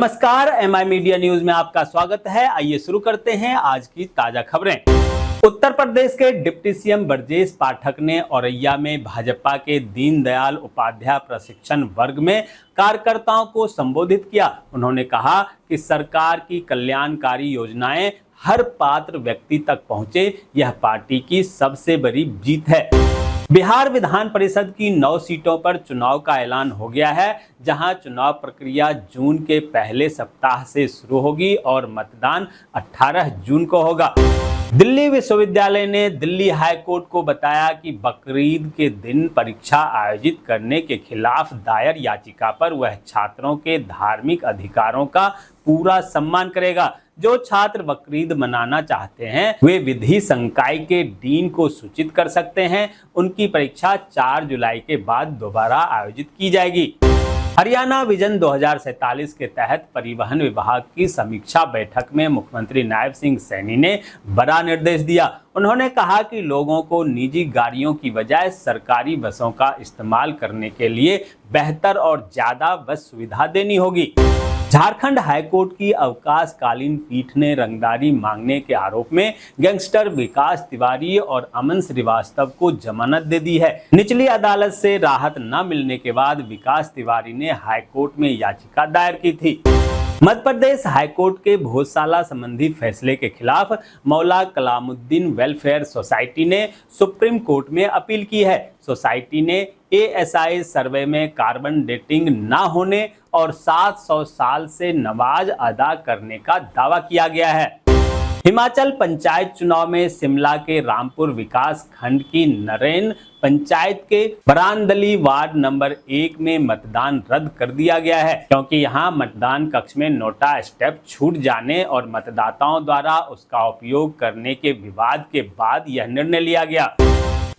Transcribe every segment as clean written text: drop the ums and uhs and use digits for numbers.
नमस्कार, MI media news में आपका स्वागत है। आइए शुरू करते हैं आज की ताजा खबरें। उत्तर प्रदेश के डिप्टी सीएम ब्रजेश पाठक ने औरैया में भाजपा के दीनदयाल उपाध्याय प्रशिक्षण वर्ग में कार्यकर्ताओं को संबोधित किया। उन्होंने कहा कि सरकार की कल्याणकारी योजनाएं हर पात्र व्यक्ति तक पहुंचे, यह पार्टी की सबसे बड़ी जीत है। बिहार विधान परिषद की 9 सीटों पर चुनाव का ऐलान हो गया है, जहां चुनाव प्रक्रिया जून के पहले सप्ताह से शुरू होगी और मतदान 18 जून को होगा। दिल्ली विश्वविद्यालय ने दिल्ली हाई कोर्ट को बताया कि बकरीद के दिन परीक्षा आयोजित करने के खिलाफ दायर याचिका पर वह छात्रों के धार्मिक अधिकारों का पूरा सम्मान करेगा। जो छात्र बकरीद मनाना चाहते हैं वे विधि संकाय के डीन को सूचित कर सकते हैं। उनकी परीक्षा 4 जुलाई के बाद दोबारा आयोजित की जाएगी। हरियाणा विजन 2047 के तहत परिवहन विभाग की समीक्षा बैठक में मुख्यमंत्री नायब सिंह सैनी ने बड़ा निर्देश दिया। उन्होंने कहा कि लोगों को निजी गाड़ियों की बजाय सरकारी बसों का इस्तेमाल करने के लिए बेहतर और ज्यादा बस सुविधा देनी होगी। झारखंड हाईकोर्ट की अवकाशकालीन पीठ ने रंगदारी मांगने के आरोप में गैंगस्टर विकास तिवारी और अमन श्रीवास्तव को जमानत दे दी है। निचली अदालत से राहत न मिलने के बाद विकास तिवारी ने हाईकोर्ट में याचिका दायर की थी। मध्य प्रदेश हाईकोर्ट के भोजशाला संबंधी फैसले के खिलाफ मौला कलामुद्दीन वेलफेयर सोसाइटी ने सुप्रीम कोर्ट में अपील की है। सोसाइटी ने ASI सर्वे में कार्बन डेटिंग न होने और 700 साल से नमाज अदा करने का दावा किया गया है। हिमाचल पंचायत चुनाव में शिमला के रामपुर विकास खंड की नरेन पंचायत के बरांदली वार्ड नंबर 1 में मतदान रद्द कर दिया गया है, क्योंकि यहां मतदान कक्ष में नोटा स्टेप छूट जाने और मतदाताओं द्वारा उसका उपयोग करने के विवाद के बाद यह निर्णय लिया गया।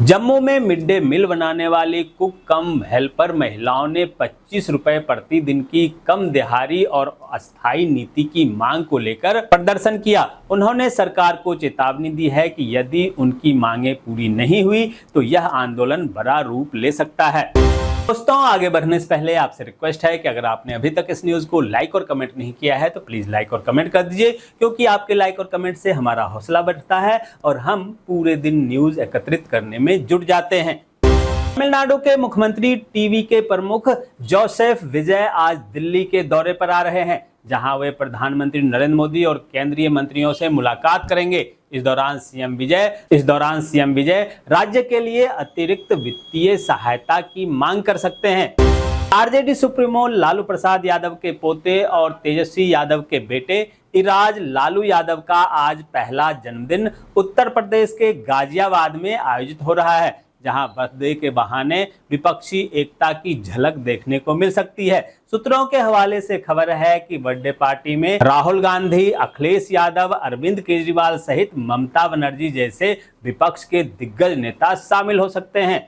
जम्मू में मिड डे मील बनाने वाली कुक कम हेल्पर महिलाओं ने 25 रुपए प्रति दिन की कम दिहाड़ी और अस्थायी नीति की मांग को लेकर प्रदर्शन किया। उन्होंने सरकार को चेतावनी दी है कि यदि उनकी मांगें पूरी नहीं हुई तो यह आंदोलन बड़ा रूप ले सकता है। दोस्तों, आगे बढ़ने से पहले आपसे रिक्वेस्ट है कि अगर आपने अभी तक इस न्यूज को लाइक और कमेंट नहीं किया है तो प्लीज लाइक और कमेंट कर दीजिए, क्योंकि आपके लाइक और कमेंट से हमारा हौसला बढ़ता है और हम पूरे दिन न्यूज एकत्रित करने में जुट जाते हैं। तमिलनाडु के मुख्यमंत्री टीवी के प्रमुख जोसेफ विजय आज दिल्ली के दौरे पर आ रहे हैं, जहां वे प्रधानमंत्री नरेंद्र मोदी और केंद्रीय मंत्रियों से मुलाकात करेंगे। इस दौरान सीएम विजय राज्य के लिए अतिरिक्त वित्तीय सहायता की मांग कर सकते हैं। आरजेडी सुप्रीमो लालू प्रसाद यादव के पोते और तेजस्वी यादव के बेटे इराज लालू यादव का आज पहला जन्मदिन उत्तर प्रदेश के गाजियाबाद में आयोजित हो रहा है, जहां बर्थडे के बहाने विपक्षी एकता की झलक देखने को मिल सकती है। सूत्रों के हवाले से खबर है कि बर्थडे पार्टी में राहुल गांधी, अखिलेश यादव, अरविंद केजरीवाल सहित ममता बनर्जी जैसे विपक्ष के दिग्गज नेता शामिल हो सकते हैं।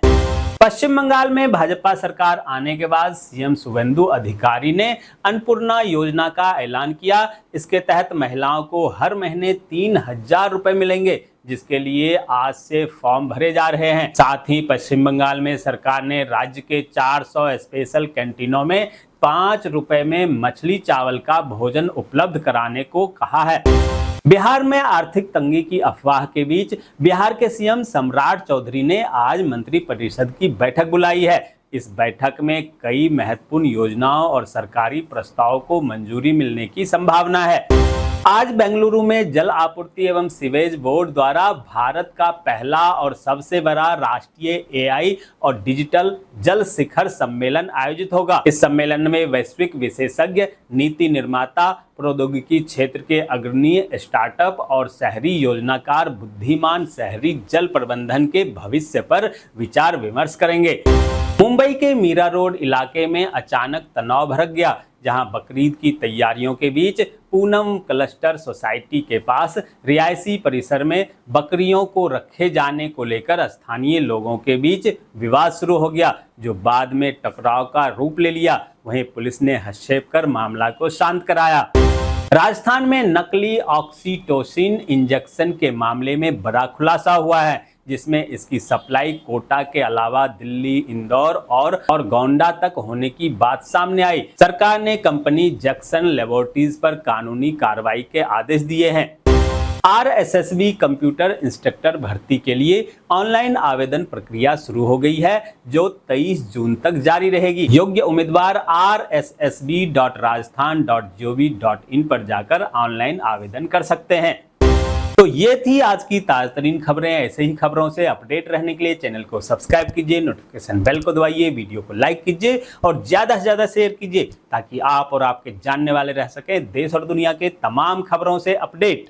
पश्चिम बंगाल में भाजपा सरकार आने के बाद सीएम शुवेंदु अधिकारी ने अन्नपूर्णा योजना का ऐलान किया। इसके तहत महिलाओं को हर महीने 3000 रुपए मिलेंगे, जिसके लिए आज से फॉर्म भरे जा रहे हैं। साथ ही पश्चिम बंगाल में सरकार ने राज्य के 400 स्पेशल कैंटीनों में 5 रुपए में मछली चावल का भोजन उपलब्ध कराने को कहा है। बिहार में आर्थिक तंगी की अफवाह के बीच बिहार के सीएम सम्राट चौधरी ने आज मंत्रिपरिषद की बैठक बुलाई है। इस बैठक में कई महत्वपूर्ण योजनाओं और सरकारी प्रस्तावों को मंजूरी मिलने की संभावना है। आज बेंगलुरु में जल आपूर्ति एवं सीवेज बोर्ड द्वारा भारत का पहला और सबसे बड़ा राष्ट्रीय AI और डिजिटल जल शिखर सम्मेलन आयोजित होगा। इस सम्मेलन में वैश्विक विशेषज्ञ, नीति निर्माता, प्रौद्योगिकी क्षेत्र के अग्रणी स्टार्टअप और शहरी योजनाकार बुद्धिमान शहरी जल प्रबंधन के भविष्य पर विचार विमर्श करेंगे। मुंबई के मीरा रोड इलाके में अचानक तनाव भड़क गया, जहां बकरीद की तैयारियों के बीच पूनम क्लस्टर सोसाइटी के पास रिहायशी परिसर में बकरियों को रखे जाने को लेकर स्थानीय लोगों के बीच विवाद शुरू हो गया, जो बाद में टकराव का रूप ले लिया। वहीं पुलिस ने हस्तक्षेप कर मामला को शांत कराया। राजस्थान में नकली ऑक्सीटोसिन इंजेक्शन के मामले में बड़ा खुलासा हुआ है, जिसमें इसकी सप्लाई कोटा के अलावा दिल्ली, इंदौर और गोंडा तक होने की बात सामने आई। सरकार ने कंपनी जैक्सन लैबोरेटरीज पर कानूनी कार्रवाई के आदेश दिए हैं। RSSB कंप्यूटर इंस्ट्रक्टर भर्ती के लिए ऑनलाइन आवेदन प्रक्रिया शुरू हो गई है, जो 23 जून तक जारी रहेगी। योग्य उम्मीदवार rssb.rajasthan.gov.in पर जाकर ऑनलाइन आवेदन कर सकते हैं। तो ये थी आज की ताजा तरीन खबरें। ऐसे ही खबरों से अपडेट रहने के लिए चैनल को सब्सक्राइब कीजिए, नोटिफिकेशन बेल को दबाइए, वीडियो को लाइक कीजिए और ज्यादा से ज्यादा शेयर कीजिए, ताकि आप और आपके जानने वाले रह सके देश और दुनिया के तमाम खबरों से अपडेट।